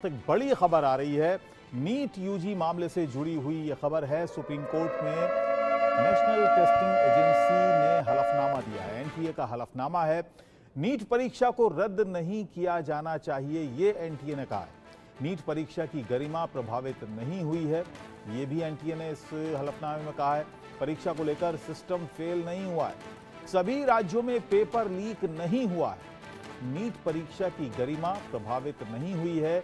एक बड़ी खबर आ रही है। नीट यूजी मामले से जुड़ी हुई यह खबर है। सुप्रीम कोर्ट में नेशनल टेस्टिंग एजेंसी ने हलफनामा दिया है। एनटीए का हलफनामा है। नीट परीक्षा को रद्द नहीं किया जाना चाहिए, ये एनटीए ने कहा है। नीट परीक्षा की गरिमा प्रभावित नहीं हुई है, ये भी एनटीए ने इस हलफनामे में कहा है। परीक्षा को लेकर सिस्टम फेल नहीं हुआ है, सभी राज्यों में पेपर लीक नहीं हुआ है, नीट परीक्षा की गरिमा प्रभावित नहीं हुई है।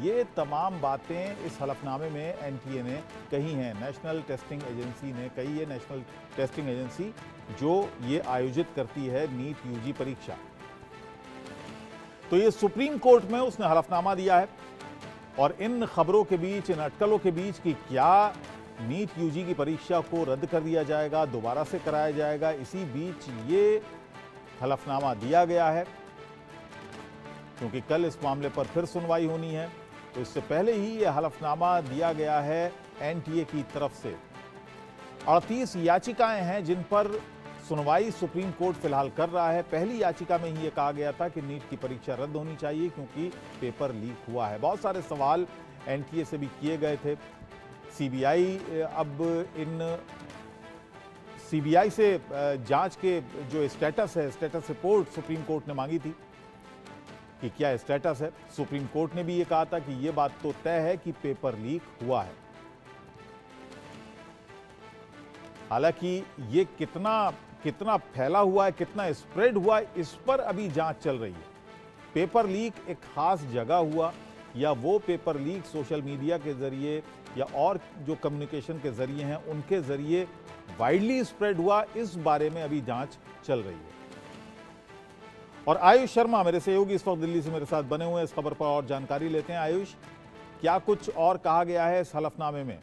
ये तमाम बातें इस हलफनामे में एनटीए ने कही हैं। नेशनल टेस्टिंग एजेंसी ने कही है। नेशनल टेस्टिंग एजेंसी जो ये आयोजित करती है नीट यूजी परीक्षा, तो ये सुप्रीम कोर्ट में उसने हलफनामा दिया है। और इन खबरों के बीच, इन अटकलों के बीच कि क्या नीट यूजी की परीक्षा को रद्द कर दिया जाएगा, दोबारा से कराया जाएगा, इसी बीच ये हलफनामा दिया गया है क्योंकि कल इस मामले पर फिर सुनवाई होनी है। तो इससे पहले ही यह हलफनामा दिया गया है एनटीए की तरफ से। 38 याचिकाएं हैं जिन पर सुनवाई सुप्रीम कोर्ट फिलहाल कर रहा है। पहली याचिका में ही यह कहा गया था कि नीट की परीक्षा रद्द होनी चाहिए क्योंकि पेपर लीक हुआ है। बहुत सारे सवाल एनटीए से भी किए गए थे। सीबीआई अब इन सीबीआई से जांच के जो स्टेटस है, स्टेटस रिपोर्ट सुप्रीम कोर्ट ने मांगी थी कि क्या स्टेटस है। सुप्रीम कोर्ट ने भी ये कहा था कि ये बात तो तय है कि पेपर लीक हुआ है। हालांकि ये कितना फैला हुआ है, कितना स्प्रेड हुआ है, इस पर अभी जांच चल रही है। पेपर लीक एक खास जगह हुआ या वो पेपर लीक सोशल मीडिया के जरिए या और जो कम्युनिकेशन के जरिए हैं उनके जरिए वाइडली स्प्रेड हुआ, इस बारे में अभी जांच चल रही है। और आयुष शर्मा मेरे सहयोगी इस वक्त दिल्ली से मेरे साथ बने हुए हैं। इस खबर पर और जानकारी लेते हैं। आयुष, क्या कुछ और कहा गया है इस हलफनामे में?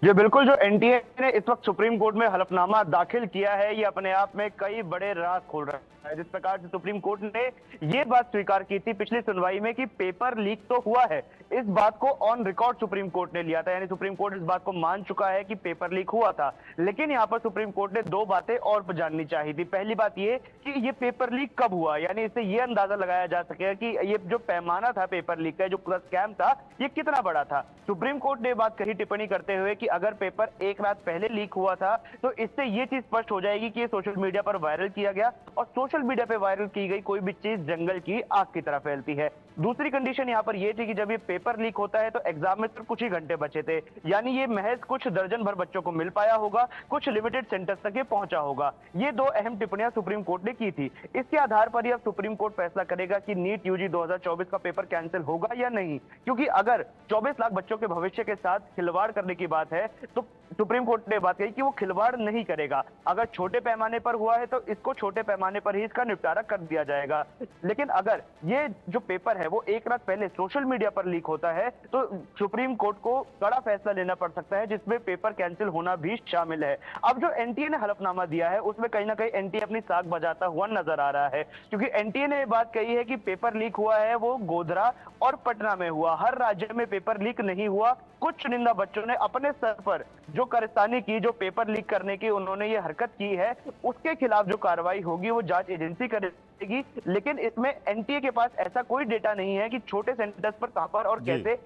ये बिल्कुल, जो एनटीए ने इस वक्त सुप्रीम कोर्ट में हलफनामा दाखिल किया है, ये अपने आप में कई बड़े राज खोल रहा है। जिस प्रकार से सुप्रीम कोर्ट ने ये बात स्वीकार की थी पिछली सुनवाई में कि पेपर लीक तो हुआ है, इस बात को ऑन रिकॉर्ड सुप्रीम कोर्ट ने लिया था। यानी सुप्रीम कोर्ट इस बात को मान चुका है कि पेपर लीक हुआ था। लेकिन यहाँ पर सुप्रीम कोर्ट ने दो बातें और जाननी चाहिए थी। पहली बात ये कि ये पेपर लीक कब हुआ, यानी इससे ये अंदाजा लगाया जा सकेगा कि ये जो पैमाना था पेपर लीक का, जो पूरा स्कैम था, ये कितना बड़ा था। सुप्रीम कोर्ट ने बात कही टिप्पणी करते हुए कि अगर पेपर एक रात पहले लीक हुआ था तो इससे ये चीज स्पष्ट हो जाएगी कि ये सोशल मीडिया पर वायरल किया गया, और सोशल मीडिया पे वायरल की गई कोई भी चीज जंगल की आग की तरह फैलती है। दूसरी कंडीशन यहाँ पर यह थी कि जब ये पेपर लीक होता है तो एग्जाम में सिर्फ कुछ ही घंटे बचे थे, यानी ये महज कुछ दर्जन भर बच्चों को मिल पाया होगा, कुछ लिमिटेड सेंटर्स तक ये पहुंचा होगा। ये दो अहम टिप्पणियां सुप्रीम कोर्ट ने की थी। इसके आधार पर ही अब सुप्रीम कोर्ट फैसला करेगा कि नीट यूजी 2024 का पेपर कैंसिल होगा या नहीं। क्योंकि अगर 24 लाख बच्चों के भविष्य के साथ खिलवाड़ करने की बात है तो सुप्रीम कोर्ट ने बात कही कि वो खिलवाड़ नहीं करेगा। अगर छोटे पैमाने पर हुआ है तो इसको छोटे पैमाने पर ही इसका निपटारा कर दिया जाएगा। लेकिन अगर ये जो पेपर है वो एक रात पहले सोशल मीडिया पर लीक होता है तो सुप्रीम कोर्ट को कड़ा फैसला लेना पड़ सकता है, जिसमें पेपर कैंसिल होना भी शामिल है। अब जो एनटीए ने हलफनामा दिया है उसमें कहीं ना कहीं एनटीए अपनी साख बजाता हुआ नजर आ रहा है, क्योंकि एनटीए ने बात कही है कि पेपर लीक हुआ है वो गोधरा और पटना में हुआ, हर राज्य में पेपर लीक नहीं हुआ। कुछ चुनिंदा बच्चों ने अपने स्तर पर जो कारस्तानी की, जो पेपर लीक करने की उन्होंने ये हरकत की है, उसके खिलाफ जो कार्रवाई होगी वो जांच एजेंसी करेगी। लेकिन इसमें एनटीए के पास ऐसा कोई डेटा नहीं है कि छोटे सेंटर्स पर कहां पर और कैसे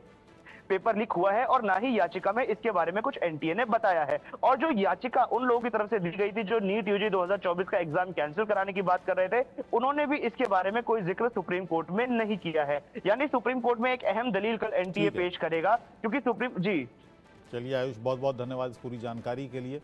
पेपर लीक हुआ है, और ना ही याचिका में इसके बारे में कुछ एनटीए ने बताया है। और जो याचिका उन लोगों की तरफ से दी गई थी जो नीट यूजी 2024 का एग्जाम कैंसिल कराने की बात कर रहे थे, उन्होंने भी इसके बारे में कोई जिक्र सुप्रीम कोर्ट में नहीं किया है। यानी सुप्रीम कोर्ट में एक अहम दलील कल एनटीए पेश करेगा, क्योंकि सुप्रीम जी। चलिए आयुष, बहुत बहुत धन्यवाद इस पूरी जानकारी के लिए।